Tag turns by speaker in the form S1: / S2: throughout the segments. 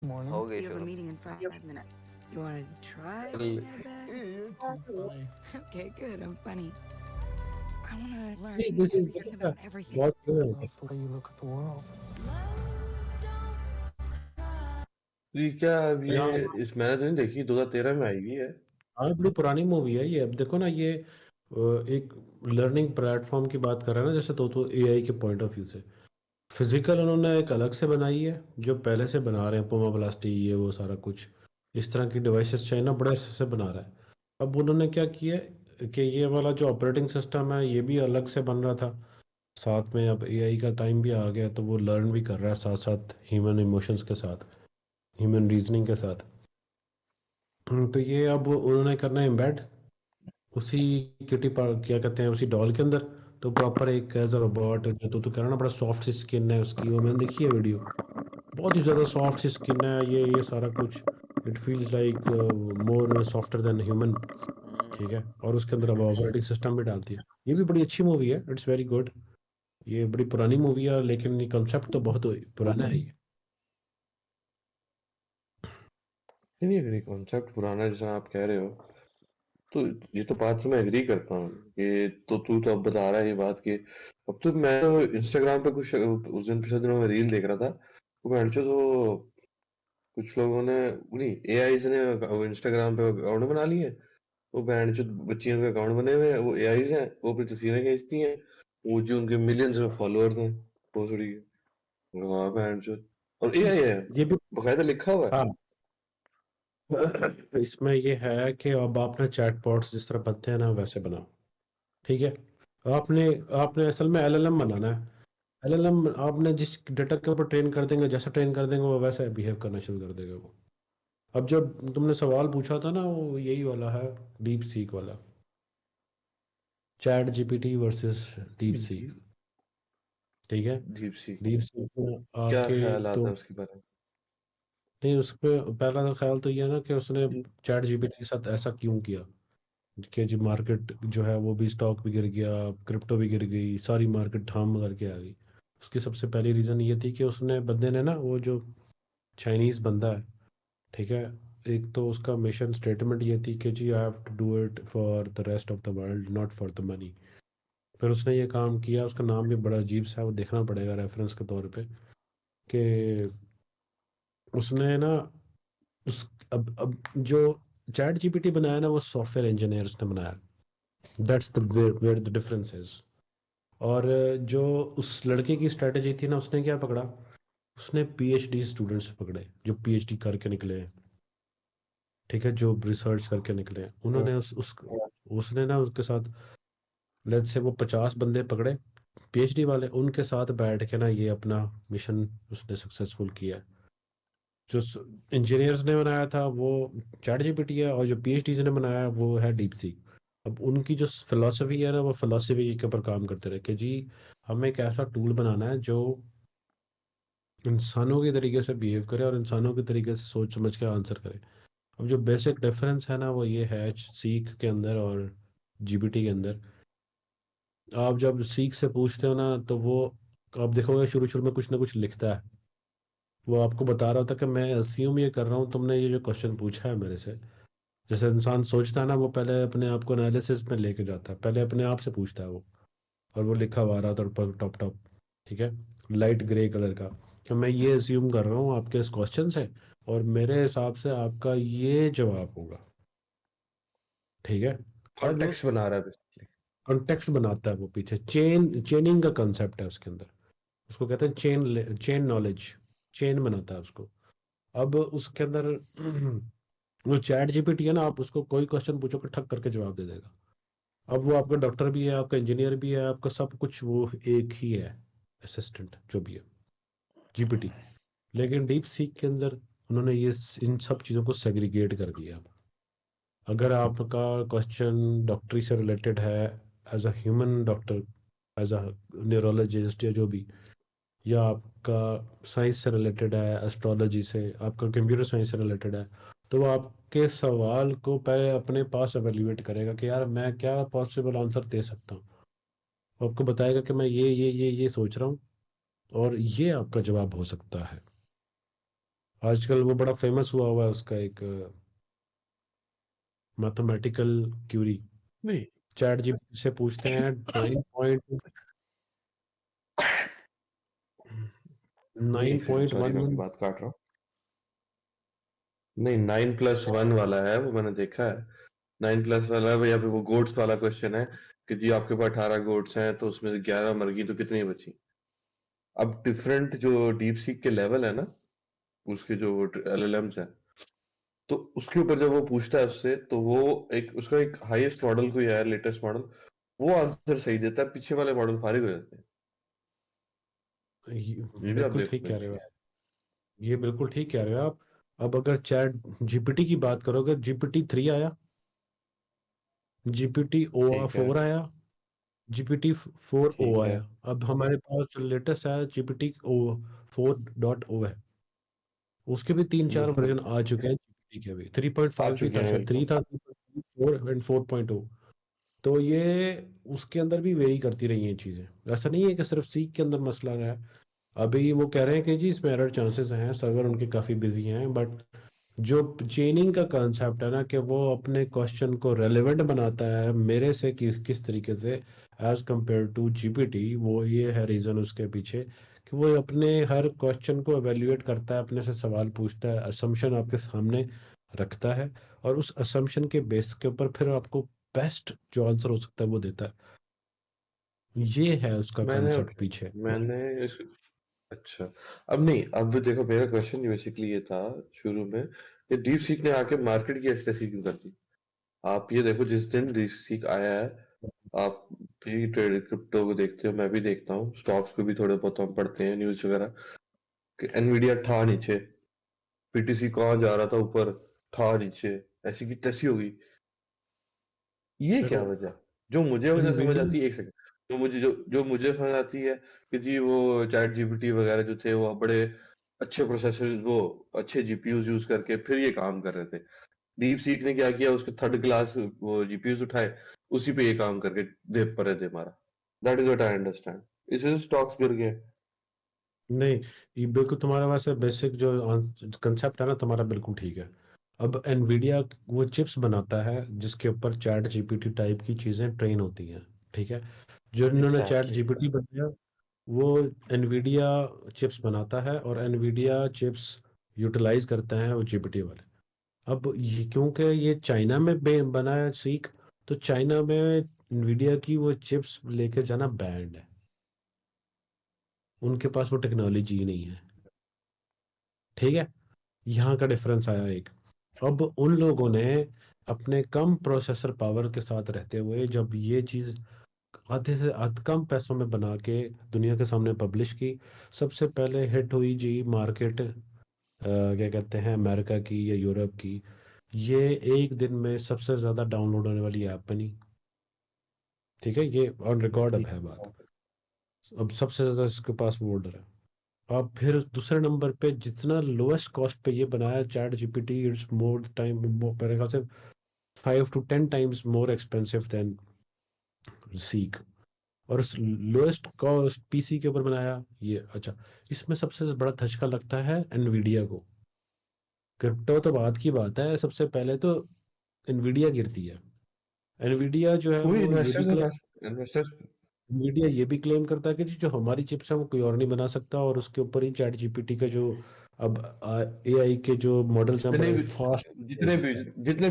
S1: Morning.
S2: हो गई
S3: You have a
S2: शुरू।
S3: meeting in 5 minutes. You want to try
S2: कल
S3: getting out of bed?
S1: Hey, you're too funny.
S3: Okay, good. I'm funny. I want to
S4: नहीं,
S3: learn
S4: this is
S3: everything
S4: पता है,
S3: about everything.
S4: बहुत
S1: I
S4: clear है।
S1: love the way you look at the world.
S5: तो ये क्या अब ये
S4: यहाँ
S5: इस मैंने तो नहीं देखी, 2013 में आई हुई है।
S4: हाँ बड़ी पुरानी मूवी है ये। अब देखो ना, ये एक लर्निंग प्लेटफॉर्म की बात कर रहे हैं ना, जैसे तो एआई के पॉइंट ऑफ व्यू से फिजिकल उन्होंने एक अलग से बनाई है, जो पहले से बना रहे हैं पोमा प्लास्टी ये वो सारा कुछ इस तरह की डिवाइसेस चाइना बड़े अच्छे से बना रहा है। अब उन्होंने क्या किया है कि ये वाला जो ऑपरेटिंग सिस्टम है ये भी अलग से बन रहा था, साथ में अब एआई का टाइम भी आ गया तो वो लर्न भी कर रहा है साथ साथ ह्यूमन इमोशंस के साथ, ह्यूमन रीजनिंग के साथ। तो ये अब उन्होंने करना है एम्बेड उसी क्या कहते हैं उसी डॉल के अंदर। तो प्रॉपर एक एज अ रोबोट जो तो कह रहा ना, बड़ा सॉफ्ट सी स्किन है उसकी, वो मैंने देखी है वीडियो, बहुत ही ज़्यादा सॉफ्ट सी स्किन है, ये सारा कुछ। It feels like more softer then human. ठीक है, और उसके अंदर अब ऑपरेटिंग सिस्टम भी डालती है। ये भी बड़ी अच्छी मूवी है, इट्स वेरी गुड। ये बड़ी पुरानी मूवी है लेकिन ये कंसेप्ट तो बहुत पुराना है ये।
S5: नहीं अगर ये कॉन्सेप्ट पुराना है जैसा आप कह रहे हो, तो ये तो बात से मैं एग्री करता हूँ कि तो तू तो अब बता रहा है ये बात कि अब तो मैं तो इंस्टाग्राम पे कुछ उस दिन पिछले दिनों में रील देख रहा था, वो भैंचो तो कुछ लोगों ने नहीं एआई ने इंस्टाग्राम पे अकाउंट बना लिए। वो भैंचो बच्चियों के अकाउंट बने हुए हैं, वो एआईज हैं, वो अपनी तस्वीरें खींचती हैं, वो जो उनके मिलियंस में फॉलोअर्स हैं वो थोड़ी वाह भैंचो, और एआई है
S4: ये भी
S5: बकायदा लिखा हुआ है।
S4: हाँ, इसमें ये है कि अब आपने चैटबॉट्स जिस तरह बनते हैं ना वैसे बनाओ। ठीक है, आपने आपने असल में एलएलएम बनाना है। एलएलएम आपने जिस डेटा के ऊपर ट्रेन कर देंगे, जैसा ट्रेन कर देंगे वो वैसे बिहेव करना शुरू कर देगा वो। अब जब तुमने सवाल पूछा था ना, वो यही वाला है, डीप सीक वाला, chat GPT versus deep seek. ठीक है,
S5: डीप सी
S4: डीप सीक में
S5: क्या
S4: आके
S5: ख्याल
S4: तो
S5: आता है उसके बारे में?
S4: नहीं, उस पे पहला तो ख्याल तो ये है ना कि उसने चैट जीपीटी के साथ ऐसा क्यों किया कि जो मार्केट जो है वो भी, स्टॉक भी गिर गया, क्रिप्टो भी गिर गई, सारी मार्केट ठाम करके आ गई। उसकी सबसे पहली रीजन ये थी कि उसने बंदे ने ना, वो जो चाइनीज बंदा है, ठीक है, एक तो उसका मिशन स्टेटमेंट ये थी कि जी I have to do it for the rest of the world not for the money. फिर उसने ये काम किया, उसका नाम भी बड़ा अजीब सा है, वो देखना पड़ेगा रेफरेंस के तौर पे, कि उसने ना उस अब जो चैट जीपीटी बनाया ना वो सॉफ्टवेयर इंजीनियर्स ने बनाया। That's the where the difference is. और जो उस लड़के की स्ट्रेटेजी थी ना, उसने क्या पकड़ा, उसने पीएचडी स्टूडेंट्स पकड़े जो पीएचडी करके निकले हैं। ठीक है, जो रिसर्च करके निकले हैं, उन्होंने उसने ना उसके साथ, लेट्स से वो 50 बंदे पकड़े पीएचडी वाले, उनके साथ बैठ के ना ये अपना मिशन उसने सक्सेसफुल किया। जो इंजीनियर्स ने बनाया था वो चैट जीपीटी है, और जो पीएचडी ने बनाया है वो है डीप सीक। अब उनकी जो फिलोसफी है ना, वो फिलोसफी के ऊपर काम करते रहे कि जी हमें एक ऐसा टूल बनाना है जो इंसानों के तरीके से बिहेव करे और इंसानों के तरीके से सोच समझ के आंसर करे। अब जो बेसिक डिफरेंस है ना वो ये है सीख के अंदर और जीपीटी के अंदर। आप जब सीख से पूछते हो ना तो वो, आप देखोगे शुरू शुरू में कुछ ना कुछ लिखता है, वो आपको बता रहा होता है कि मैं अस्यूम ये कर रहा हूँ तुमने ये जो क्वेश्चन पूछा है मेरे से। जैसे इंसान सोचता है ना, वो पहले अपने आप को एनालिसिस में लेके जाता है, पहले अपने आप से पूछता है वो, और वो लिखा हुआ आ रहा था ऊपर टॉप टॉप। ठीक है, लाइट ग्रे कलर का, तो मैं ये अज्यूम कर रहा हूँ आपके इस क्वेश्चन से, और मेरे हिसाब से आपका ये जवाब होगा। ठीक है, अब
S5: कॉन्टेक्स्ट बना रहा है बेसिकली।
S4: कॉन्टेक्स्ट बनाता है वो, पीछे चेनिंग का कंसेप्ट है उसके अंदर, उसको कहते हैं चेन नॉलेज, चेन बनाता है उसको। अब उसके अंदर वो चैट जीपीटी है ना, आप उसको कोई क्वेश्चन पूछो कि ठक करके जवाब दे देगा। अब वो आपका डॉक्टर भी है, आपका इंजीनियर भी है, आपका सब कुछ वो एक ही है, असिस्टेंट जो भी है, जीपीटी। लेकिन डीप सीक के अंदर उन्होंने ये इन सब चीज़ों को सेग्रीगेट कर दिया। अगर आपका क्वेश्चन डॉक्टरी से रिलेटेड है, as a human doctor, as a neurologist या जो भी, या आपका साइंस से रिलेटेड है, एस्ट्रोलॉजी से, आपका कंप्यूटर साइंस से रिलेटेड है, तो वो आपके सवाल को पहले अपने पास एवेल्युएट करेगा कि यार मैं क्या पॉसिबल आंसर दे सकता हूँ। वो आपको बताएगा कि मैं ये सोच रहा हूँ और ये आपका जवाब हो सकता है। आजकल वो बड़ा फेमस हुआ है उसका एक मैथमेटिकल क्यूरी।
S5: नहीं
S4: चैट जीपीटी से पूछते हैं
S5: नहीं, एक सेकंड, सॉरी मैं आपकी
S4: 9.11
S5: बात काट रहा हूँ। नहीं, 9+1 वाला है वो, मैंने देखा है। 9+ वाला है, या फिर वो गोट्स वाला क्वेश्चन है कि जी आपके पास 18 गोट्स हैं तो उसमें से 11 मर गई तो कितनी बची। अब डिफरेंट जो डीप सीक के लेवल है ना, उसके जो एलएलएम्स है, तो उसके ऊपर जब वो पूछता है उससे, तो वो एक उसका एक हाईएस्ट मॉडल कोई है, लेटेस्ट मॉडल, वो आंसर सही देता है, पीछे वाले मॉडल फारिग हो जाते हैं। ये भी आप
S4: बिल्कुल ठीक
S5: देखो
S4: कह
S5: एक
S4: रहे हो
S5: चीज।
S4: आप। ये बिल्कुल ठीक कह रहे हो आप। अब अगर चैट जीपीटी की बात करोगे, जीपीटी 3 आया, जीपीटी ओ
S5: ठीक है।
S4: 4 आया, GPT 4 ओ
S5: ठीक है।
S4: आया। अब हमारे पास जो लेटेस्ट आया GPT 4.o है। उसके भी 3-4
S5: मतलब
S4: वर्जन आ चुके हैं जीपीटी के भी।
S5: आ
S4: 3.5 भी
S5: चुके
S4: था
S5: हैं
S4: शायद,
S5: बिल्कुल।
S4: 3 था, 4 एंड 4.o। तो ये उसके अंदर भी वेरी करती रही हैं चीजें। ऐसा नहीं है कि सिर्फ सीख के अंदर मसला है। अभी वो कह रहे हैं कि जी इसमें एरर चांसेस हैं, सर्वर उनके काफी बिजी हैं, बट जो चेनिंग का कंसेप्ट है ना, कि वो अपने क्वेश्चन को रेलेवेंट बनाता है मेरे से किस तरीके से एज कंपेयर टू जीपीटी, वो ये है रीजन उसके पीछे कि वो अपने हर क्वेश्चन को एवेल्युएट करता है, अपने से सवाल पूछता है, असम्पशन आपके सामने रखता है, और उस असम्पशन के बेस के ऊपर फिर आपको बेस्ट जो आंसर हो सकता है वो देता है। ये है उसका
S5: मैंने
S4: कंसेप्ट पीछे।
S5: मैंने इस अच्छा, अब नहीं, अब देखो मेरा क्वेश्चन बेसिकली ये था शुरू में कि डीप सीक ने आके मार्केट की ऐसी क्यों कर दी। आप ये देखो, जिस दिन डीप सीक आया है, आप भी ट्रेड क्रिप्टो को देखते हो, मैं भी देखता हूँ, स्टॉक्स को भी थोड़े बहुत हम पढ़ते हैं न्यूज वगैरह, कि एनवीडिया ठा नीचे, पीटीसी कहाँ जा रहा था ऊपर, ठा नीचे, ऐसी की तैसी होगी। ये क्या
S4: देखो
S5: वजह, जो मुझे वजह समझ
S4: एनवीडिया,
S5: आती है, एक सेकंड, जो मुझे समझ आती है कि जी वो चैट जीपीटी वगैरह जो थे वो बड़े अच्छे प्रोसेसर, वो अच्छे जीपीयूज यूज करके फिर ये काम कर रहे थे। डीप सीक ने क्या किया, उसके थर्ड क्लास वो जीपीयूज उठाए, उसी पे ये काम करके दे पर दे मारा। That is what I understand. इससे स्टॉक्स गिर गए।
S4: नहीं, ये बिल्कुल तुम्हारा वैसे बेसिक जो कंसेप्ट है ना तुम्हारा, बिल्कुल ठीक है। अब एनवीडिया वो चिप्स बनाता है जिसके ऊपर चैट जीपीटी टाइप की चीजें ट्रेन होती हैं, ठीक है। जो इन्होंने चैट
S5: एग्जैक्टली।
S4: जीपीटी बनाया वो एनवीडिया चिप्स बनाता है, और एनवीडिया चिप्स यूटिलाइज करते हैं वो जीपीटी वाले। अब ये क्योंकि ये चाइना में बना है सीख, तो चाइना में एनवीडिया की वो चिप्स लेके जाना बैंड है। उनके पास वो टेक्नोलॉजी ही नहीं है, ठीक है। यहाँ का डिफरेंस आया एक। अब उन लोगों ने अपने कम प्रोसेसर पावर के साथ रहते हुए जब ये चीज आधे से कम पैसों में बना के दुनिया के सामने पब्लिश की, सबसे पहले हिट हुई जी मार्केट, क्या कहते हैं, अमेरिका की या यूरोप की। ये एक दिन में सबसे ज्यादा डाउनलोड होने वाली ऐप बनी, ठीक है। ये ऑन रिकॉर्ड अब है बात। अब सबसे ज्यादा इसके पास वो ऑर्डर है। अब फिर दूसरे नंबर पे जितना लोएस्ट कॉस्ट पे ये बनाया chat GPT, it's more time, मेरे ख्याल से 5 to 10 times more expensive than seek. और लोएस्ट कॉस्ट पीसी के ऊपर बनाया ये। अच्छा, इसमें सबसे बड़ा धचका लगता है एनवीडिया को। क्रिप्टो तो बात की बात है, सबसे पहले तो एनवीडिया गिरती है। एनवीडिया जो है
S5: वही
S4: वो ये भी
S5: इन्वेस्टर्स
S4: क्लेम
S5: इन्वेस्टर्स
S4: एनवीडिया ये भी क्लेम करता है कि जी जो हमारी चिप्स है वो कोई और नहीं बना सकता, और उसके ऊपर ही चैट जीपीटी का जो अब एआई के जो मॉडल्स हैं
S5: जितने
S4: बड़े
S5: भी
S4: फास्ट हो
S5: जितने भी
S4: सकते हैं।
S5: जितने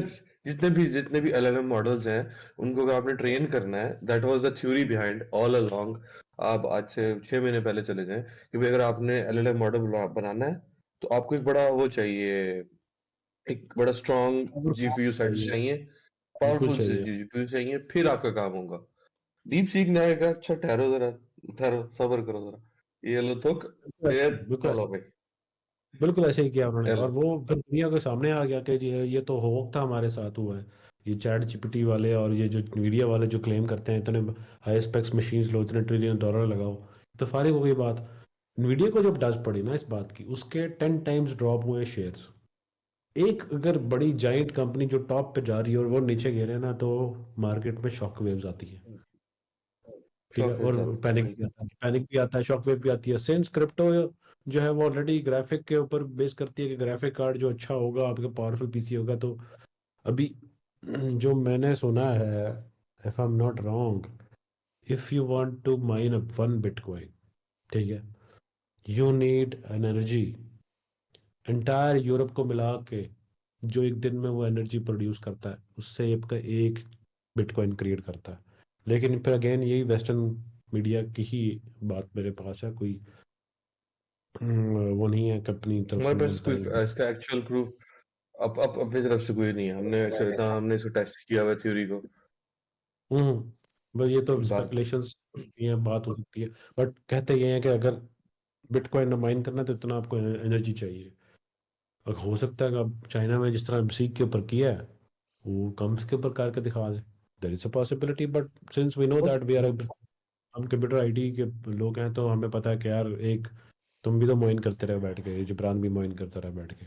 S5: जितने भी एलएलएम मॉडल्स हैं, उनको अगर आपने ट्रेन करना है, that was the theory behind all along. आप आज से 6 महीने पहले चले जाएं कि भाई अगर आपने एलएलएम मॉडल बनाना है, तो आपको एक बड़ा वो चाहिए, एक बड़ा स्ट्रॉन्ग
S4: पावरफुल
S5: जीपीयू सेट
S4: चाहिए,
S5: चाहिए,
S4: बिल्कुल
S5: पावरफुल से
S4: चाहिए।
S5: जीपीयू चाहिए, फिर आपका काम होगा। डीप सीख ने आएगा, अच्छा ठहरो जरा, ठहरो, सब्र करो जरा, ये लो तो ये
S4: बिल्कुल
S5: चलो भाई।
S4: बिल्कुल ऐसे ही किया उन्होंने,
S5: ये
S4: और
S5: लो।
S4: वो फिर दुनिया के सामने आ गया कि ये तो होक था हमारे साथ हुआ है। ये चैट जीपीटी वाले और ये जो मीडिया वाले जो क्लेम करते हैं इतने हाई स्पेक्स मशीन्स लो, इतने $1 ट्रिलियन लगाओ, तो फारिग हो गई बात। मीडिया को जब डस पड़ी ना इस बात की, उसके 10 times ड्रॉप हुए शेयर्स। एक अगर बड़ी जाइंट कंपनी जो टॉप पे जा रही है और वो नीचे गिरे ना, तो मार्केट में शॉक वेव्स आती है, ठीक है।
S5: शौक मिल
S4: और
S5: जाती है
S4: पैनिक भी
S5: बिल्कुल।
S4: आता है, पैनिक भी आता है, शॉक वेव भी आती है। सेम क्रिप्टो जो है वो ऑलरेडी ग्राफिक के ऊपर बेस करती है कि ग्राफिक कार्ड जो अच्छा होगा आपके पावरफुल पीसी होगा। तो अभी जो मैंने सुना है, if I am not wrong, if you want to mine up 1 bitcoin, ठीक है, you need energy entire Europe को मिला के, जो एक दिन में वो एनर्जी प्रोड्यूस करता है उससे आपका 1 बिटकॉइन क्रिएट करता है। लेकिन फिर अगेन यही वेस्टर्न मीडिया की ही बात मेरे पास है, कोई वो नहीं है कंपनी तरफ से
S5: हमारे पास
S4: मिलता
S5: कोई
S4: है।
S5: इसका एक्चुअल प्रूफ अब अपनी तरफ से कोई नहीं है। हमने इसको टेस्ट किया हुआ थ्योरी को।
S4: बस ये तो
S5: बात
S4: स्पेकुलेशंस होती हैं, बात हो सकती है, बट कहते ये हैं कि अगर बिटकॉइन माइन करना है तो इतना आपको एनर्जी चाहिए। और हो सकता है कि अब चाइना में जिस तरह सीक के ऊपर किया है वो कम्स के ऊपर करके दिखा दे, there is a possibility. But since we know that we are, हम कंप्यूटर आईटी के लोग हैं तो हमें पता है कि यार एक तुम भी तो मोइन करते रहे बैठ के, जिब्रान भी मोइन करता रहा बैठ के।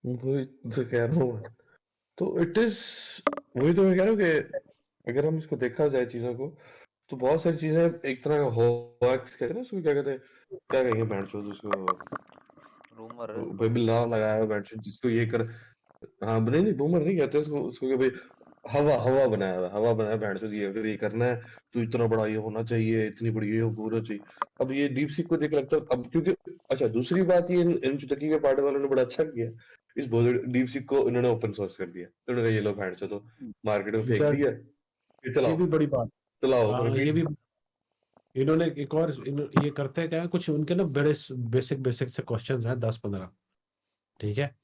S5: वही तो कह रहा हूँ। तो इट इज वही तो मैं कह रहा हूँ कि अगर हम इसको देखा जाए चीजों को, तो बहुत सारी चीजें एक तरह का होएक्स कहते हैं ना उसको, क्या कहते हैं, क्या कहेंगे बैंड चोद उसको,
S2: रूमर
S5: भाई लाव लगाया हुआ बैंड चोद जिसको ये कर। हाँ नहीं नहीं बूमर नहीं कहते उसको, उसको कि भाई हवा हवा बनाया हुआ, हवा बनाया बैंड चोद, ये अगर ये करना है तो इतना बड़ा ये होना चाहिए, इतनी बड़ी ये होना चाहिए। अब ये डीप सीक को देख लगता है अब, क्योंकि अच्छा दूसरी बात ये इन चुटकी के पार्टी वालों ने बड़ा अच्छा किया, इस डीप सीक को इन्होंने ओपन सोर्स कर दिया। इन्होंने कहा ये लो बैंड चोद मार्केट में फेंक दिया, ये
S4: ये
S5: चलाओ
S4: भी बड़ी बात।
S5: चलाओ
S4: हाँ ये भी, इन्होंने एक और ये करते हैं क्या, कुछ उनके ना बड़े बेसिक बेसिक से क्वेश्चंस हैं 10-15, ठीक है,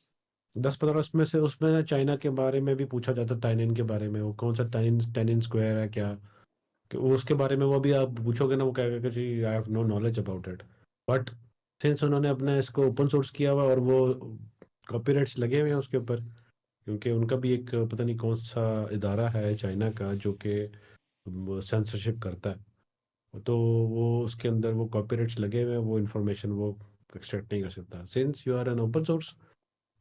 S4: 10-15 उसमें से, उसमें ना चाइना के बारे में भी पूछा जाता है, टाइनिन के बारे में, वो कौन सा टाइनिन स्क्वायर है क्या, कि वो उसके बारे में वो भी आप पूछोगे ना वो कहेगा कि जी I have no knowledge about it. But since उन्होंने अपना इसको ओपन सोर्स किया हुआ और वो कॉपीराइट्स लगे हुए हैं उसके ऊपर, क्योंकि उनका भी एक पता नहीं कौन सा इदारा है चाइना का जो कि सेंसरशिप करता है, तो वो उसके अंदर वो कॉपीराइट्स लगे हुए हैं, वो इंफॉर्मेशन वो एक्सट्रैक्ट नहीं कर सकता। Since you are an open source,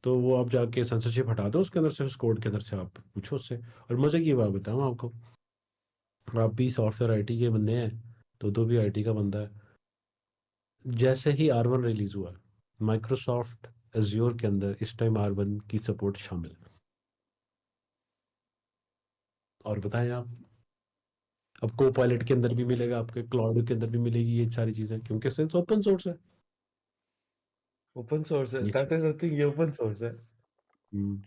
S4: तो वो आप जाके सेंसरशिप हटा दो उसके अंदर से, उस कोड के अंदर से आप पूछो उससे। और मजे की बात बताऊं आपको, आप भी सॉफ्टवेयर आईटी के बंदे हैं, तो भी आईटी का बंदा है, जैसे ही R1 रिलीज हुआ माइक्रोसॉफ्ट एज्योर के अंदर इस टाइम R1 की सपोर्ट शामिल है। और बताएं आप, अब को पायलट के अंदर भी मिलेगा, आपके क्लाउड के अंदर भी मिलेगी ये सारी चीजें, क्योंकि सिंस ओपन सोर्स है
S5: ओपन सोर्स है,
S4: ये
S5: दैट इज आई थिंक ये ओपन सोर्स है।
S4: चीज।